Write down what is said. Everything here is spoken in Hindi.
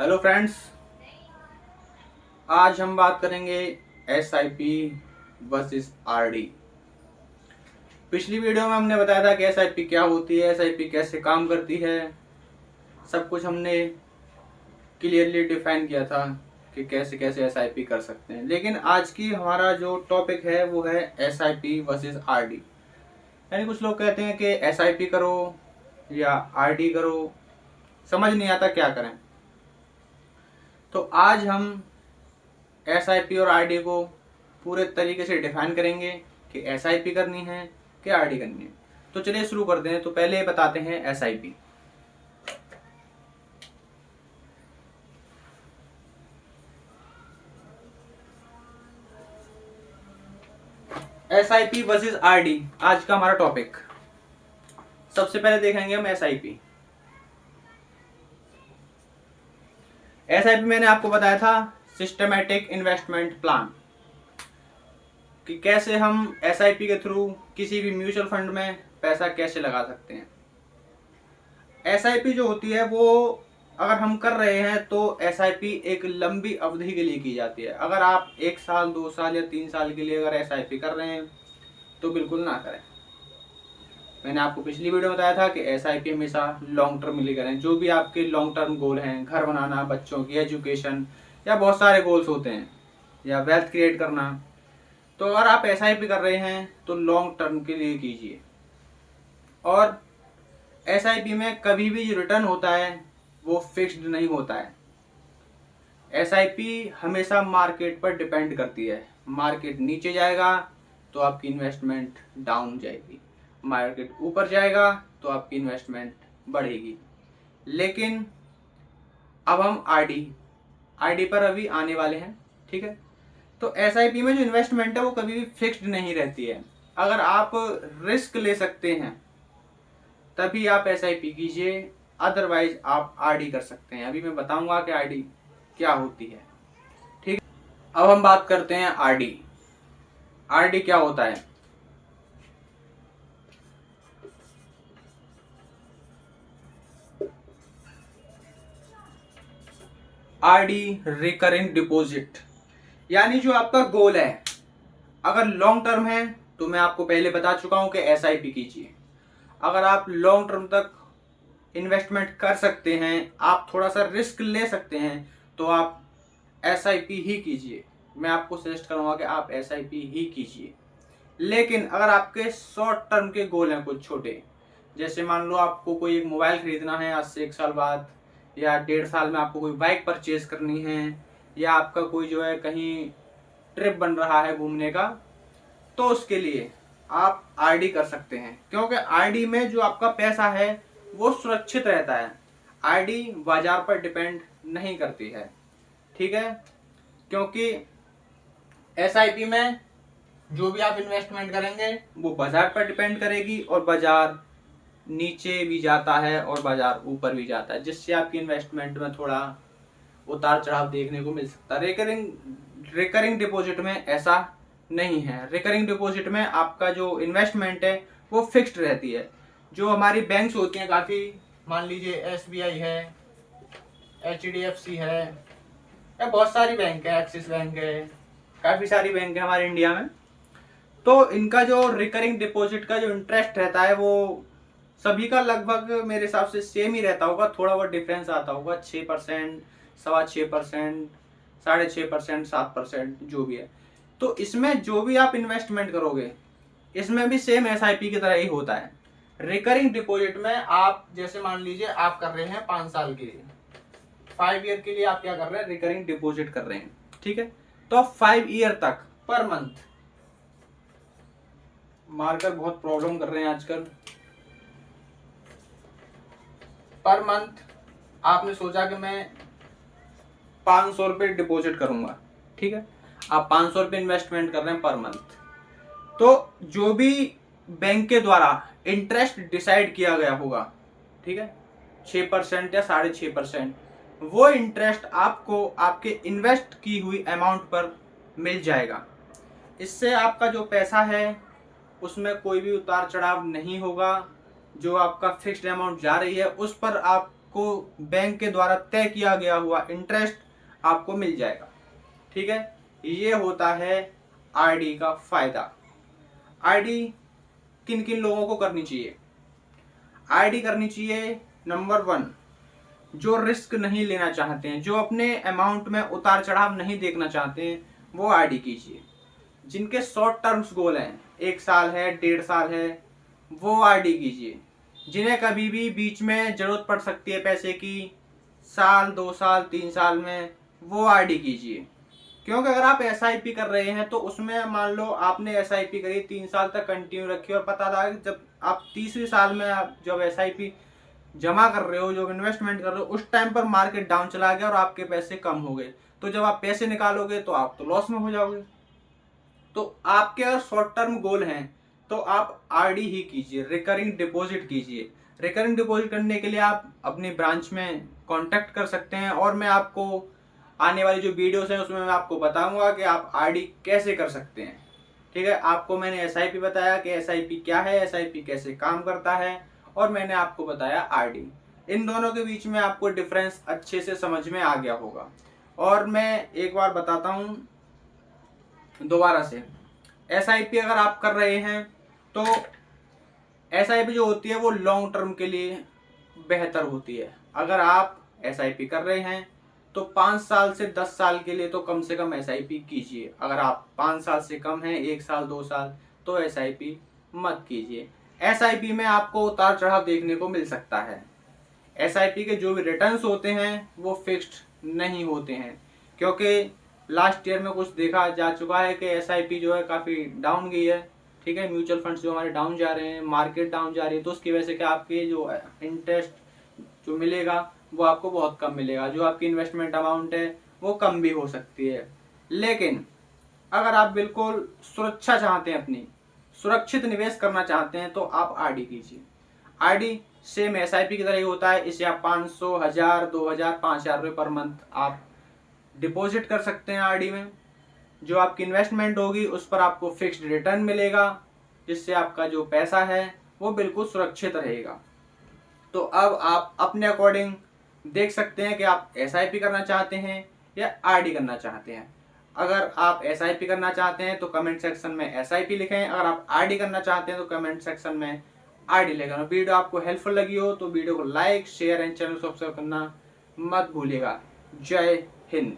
हेलो फ्रेंड्स, आज हम बात करेंगे SIP वर्सेस RD। पिछली वीडियो में हमने बताया था कि SIP क्या होती है, SIP कैसे काम करती है, सब कुछ हमने क्लियरली डिफाइन किया था कि कैसे कैसे SIP कर सकते हैं। लेकिन आज की हमारा जो टॉपिक है वो है SIP वर्सेस RD। यानी कुछ लोग कहते हैं कि SIP करो या RD करो, समझ नहीं आता क्या करें। तो आज हम SIP और RD को पूरे तरीके से डिफाइन करेंगे कि SIP करनी है कि RD करनी है। तो चलिए शुरू करते हैं। तो पहले बताते हैं SIP। SIP वर्सेस RD आज का हमारा टॉपिक। सबसे पहले देखेंगे हम SIP। SIP मैंने आपको बताया था सिस्टमैटिक इन्वेस्टमेंट प्लान, कि कैसे हम SIP के थ्रू किसी भी म्यूचुअल फंड में पैसा कैसे लगा सकते हैं। SIP जो होती है वो अगर हम कर रहे हैं तो SIP एक लंबी अवधि के लिए की जाती है। अगर आप 1 साल 2 साल या 3 साल के लिए अगर SIP कर रहे हैं तो बिल्कुल ना करें। मैंने आपको पिछली वीडियो में बताया था कि SIP हमेशा लॉन्ग टर्म के लिए करें। जो भी आपके लॉन्ग टर्म गोल हैं, घर बनाना, बच्चों की एजुकेशन या बहुत सारे गोल्स होते हैं, या वेल्थ क्रिएट करना, तो अगर आप SIP कर रहे हैं तो लॉन्ग टर्म के लिए कीजिए। और SIP में कभी भी जो रिटर्न होता है वो फिक्स्ड नहीं होता है। SIP हमेशा मार्केट पर डिपेंड करती है। मार्केट नीचे जाएगा तो आपकी इन्वेस्टमेंट डाउन जाएगी, मार्केट ऊपर जाएगा तो आपकी इन्वेस्टमेंट बढ़ेगी। लेकिन अब हम RD पर अभी आने वाले हैं, ठीक है। तो SIP में जो इन्वेस्टमेंट है वो कभी भी फिक्स्ड नहीं रहती है। अगर आप रिस्क ले सकते हैं तभी आप SIP कीजिए, अदरवाइज आप RD कर सकते हैं। अभी मैं बताऊंगा कि RD क्या होती है, ठीक है। अब हम बात करते हैं RD क्या होता है। RD रिकरिंग डिपॉजिट, यानी जो आपका गोल है, अगर लॉन्ग टर्म है तो मैं आपको पहले बता चुका हूं कि SIP कीजिए। अगर आप लॉन्ग टर्म तक इन्वेस्टमेंट कर सकते हैं, आप थोड़ा सा रिस्क ले सकते हैं, तो आप SIP ही कीजिए। मैं आपको सजेस्ट करूंगा कि आप SIP ही कीजिए। लेकिन अगर आपके शॉर्ट टर्म के गोल हैं कुछ छोटे, जैसे मान लो आपको कोई एक मोबाइल खरीदना है आज से 1 साल बाद, या 1.5 साल में आपको कोई बाइक परचेज करनी है, या आपका कोई जो है कहीं ट्रिप बन रहा है घूमने का, तो उसके लिए आप RD कर सकते हैं। क्योंकि RD में जो आपका पैसा है वो सुरक्षित रहता है। RD बाजार पर डिपेंड नहीं करती है, ठीक है। क्योंकि SIP में जो भी आप इन्वेस्टमेंट करेंगे वो बाजार पर डिपेंड करेगी, और बाजार नीचे भी जाता है और बाजार ऊपर भी जाता है, जिससे आपकी इन्वेस्टमेंट में थोड़ा उतार चढ़ाव देखने को मिल सकता है। रिकरिंग डिपॉजिट में ऐसा नहीं है। रिकरिंग डिपॉजिट में आपका जो इन्वेस्टमेंट है वो फिक्स्ड रहती है। जो हमारी बैंक्स होती हैं काफ़ी, मान लीजिए SBI है, HDFC है, या बहुत सारी बैंक है, एक्सिस बैंक है, काफ़ी सारी बैंक है हमारे इंडिया में। तो इनका जो रिकरिंग डिपॉजिट का जो इंटरेस्ट रहता है वो सभी का लगभग मेरे हिसाब से सेम ही रहता होगा। थोड़ा बहुत डिफरेंस आता होगा, 6%, 6.25%, 6.5%, 7%, जो भी है। तो इसमें जो भी आप इन्वेस्टमेंट करोगे इसमें भी सेम SIP की तरह ही होता है। रिकरिंग डिपॉजिट में आप जैसे मान लीजिए आप कर रहे हैं 5 साल के लिए, 5 ईयर के लिए आप क्या कर रहे हैं, रिकरिंग डिपॉजिट कर रहे हैं, ठीक है। तो 5 ईयर तक पर मंथ, मार्कर बहुत प्रॉब्लम कर रहे हैं आजकल, पर मंथ आपने सोचा कि मैं 500 रुपये डिपॉजिट करूंगा, ठीक है। आप 500 रुपये इन्वेस्टमेंट कर रहे हैं पर मंथ। तो जो भी बैंक के द्वारा इंटरेस्ट डिसाइड किया गया होगा, ठीक है, 6% या 6.5%, वो इंटरेस्ट आपको आपके इन्वेस्ट की हुई अमाउंट पर मिल जाएगा। इससे आपका जो पैसा है उसमें कोई भी उतार चढ़ाव नहीं होगा। जो आपका फिक्स्ड अमाउंट जा रही है उस पर आपको आपको बैंक के द्वारा तय किया गया हुआ इंटरेस्ट आपको मिल जाएगा। ठीक है, ये होता है आरडी का फायदा। आरडी किन किन लोगों को करनी चाहिए? आरडी करनी चाहिए नंबर 1, जो रिस्क नहीं लेना चाहते हैं, जो अपने अमाउंट में उतार चढ़ाव नहीं देखना चाहते हैं, वो आरडी कीजिए। जिनके शॉर्ट टर्म्स गोल हैं, 1 साल है, 1.5 साल है, वो आरडी कीजिए। जिन्हें कभी भी बीच में जरूरत पड़ सकती है पैसे की, साल, 2 साल, 3 साल में, वो आरडी कीजिए। क्योंकि अगर आप एसआईपी कर रहे हैं तो उसमें मान लो आपने एसआईपी करी 3 साल तक कंटिन्यू रखी और पता लगा कि जब आप 30वें साल में आप जब एसआईपी जमा कर रहे हो, जो इन्वेस्टमेंट कर रहे हो, उस टाइम पर मार्केट डाउन चला गया और आपके पैसे कम हो गए, तो जब आप पैसे निकालोगे तो आप तो लॉस में हो जाओगे। तो आपके अगर शॉर्ट टर्म गोल हैं तो आप आरडी ही कीजिए, रिकरिंग डिपॉजिट कीजिए। रिकरिंग डिपॉजिट करने के लिए आप अपनी ब्रांच में कांटेक्ट कर सकते हैं और मैं आपको आने वाली जो वीडियोस हैं उसमें मैं आपको बताऊंगा कि आप आरडी कैसे कर सकते हैं। ठीक है, आपको मैंने एसआईपी बताया कि एसआईपी क्या है, एसआईपी कैसे काम करता है, और मैंने आपको बताया आरडी। इन दोनों के बीच में आपको डिफरेंस अच्छे से समझ में आ गया होगा। और मैं एक बार बताता हूँ दोबारा से, एसआईपी अगर आप कर रहे हैं तो एसआईपी जो होती है वो लॉन्ग टर्म के लिए बेहतर होती है। अगर आप एसआईपी कर रहे हैं तो 5 साल से 10 साल के लिए तो कम से कम एसआईपी कीजिए। अगर आप 5 साल से कम हैं, 1 साल, 2 साल, तो एसआईपी मत कीजिए। एसआईपी में आपको उतार चढ़ाव देखने को मिल सकता है। एसआईपी के जो भी रिटर्न्स होते हैं वो फिक्स्ड नहीं होते हैं, क्योंकि लास्ट ईयर में कुछ देखा जा चुका है कि एसआईपी जो है काफ़ी डाउन गई है। ठीक है, म्यूचुअल फंड्स जो हमारे डाउन जा रहे हैं, मार्केट डाउन जा रही है, तो उसकी वजह से क्या आपके जो इंटरेस्ट जो मिलेगा वो आपको बहुत कम मिलेगा, जो आपकी इन्वेस्टमेंट अमाउंट है वो कम भी हो सकती है। लेकिन अगर आप बिल्कुल सुरक्षा चाहते हैं, अपनी सुरक्षित निवेश करना चाहते हैं, तो आप आरडी कीजिए। आरडी सेम एसआईपी की तरह ही होता है। इसे आप 500, 1000, 2000, 5000 रुपये पर मंथ आप डिपॉजिट कर सकते हैं आरडी में। जो आपकी इन्वेस्टमेंट होगी उस पर आपको फिक्स्ड रिटर्न मिलेगा, जिससे आपका जो पैसा है वो बिल्कुल सुरक्षित रहेगा। तो अब आप अपने अकॉर्डिंग देख सकते हैं कि आप एसआईपी करना चाहते हैं या आरडी करना चाहते हैं। अगर आप एसआईपी करना चाहते हैं तो कमेंट सेक्शन में एसआईपी लिखें, अगर आप आरडी करना चाहते हैं तो कमेंट सेक्शन में आरडी लिखें। वीडियो आपको हेल्पफुल लगी हो तो वीडियो को like, share and channel subscribe करना मत भूलिएगा। जय हिंद।